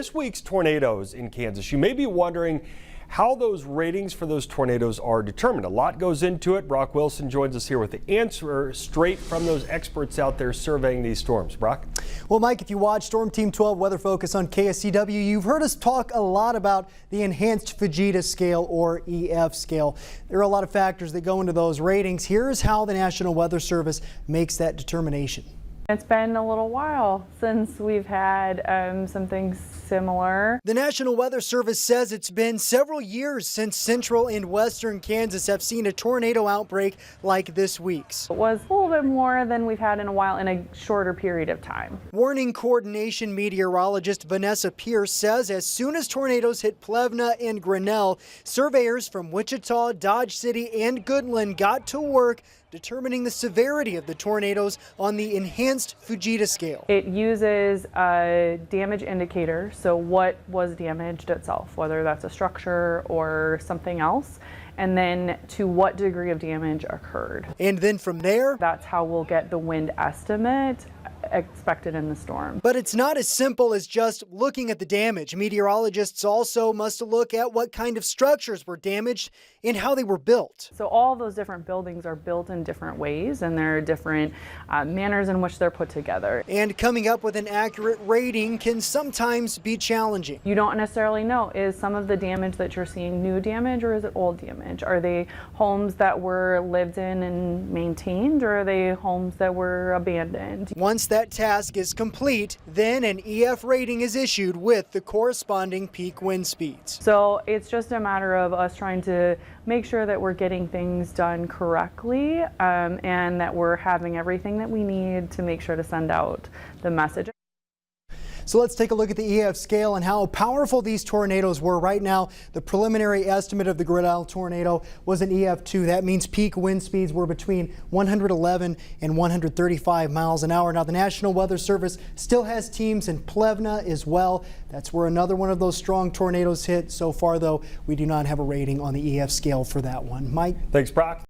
This week's tornadoes in Kansas, you may be wondering how those ratings for those tornadoes are determined. A lot goes into it. Brock Wilson joins us here with the answer straight from those experts out there surveying these storms. Brock? Well, Mike, if you watch Storm Team 12 Weather Focus on KSCW, you've heard us talk a lot about the Enhanced Fujita Scale, or EF scale. There are a lot of factors that go into those ratings. Here's how the National Weather Service makes that determination. It's been a little while since we've had something similar. The National Weather Service says it's been several years since central and western Kansas have seen a tornado outbreak like this week's. It was a little bit more than we've had in a while in a shorter period of time. Warning coordination meteorologist Vanessa Pierce says as soon as tornadoes hit Plevna and Grinnell, surveyors from Wichita, Dodge City, and Goodland got to work determining the severity of the tornadoes on the Enhanced Fujita Scale. It uses a damage indicator, so what was damaged itself, whether that's a structure or something else, and then to what degree of damage occurred. And then from there, that's how we'll get the wind estimate expected in the storm. But it's not as simple as just looking at the damage. Meteorologists also must look at what kind of structures were damaged and how they were built. So all those different buildings are built in different ways, and there are different manners in which they're put together. And coming up with an accurate rating can sometimes be challenging. You don't necessarily know, is some of the damage that you're seeing new damage or is it old damage? Are they homes that were lived in and maintained, or are they homes that were abandoned? Once that task is complete, then an EF rating is issued with the corresponding peak wind speeds. So it's just a matter of us trying to make sure that we're getting things done correctly and that we're having everything that we need to make sure to send out the message. So let's take a look at the EF scale and how powerful these tornadoes were. Right now, the preliminary estimate of the Grinnell tornado was an EF2. That means peak wind speeds were between 111 and 135 miles an hour. Now, the National Weather Service still has teams in Plevna as well. That's where another one of those strong tornadoes hit. So far, though, we do not have a rating on the EF scale for that one. Mike? Thanks, Brock.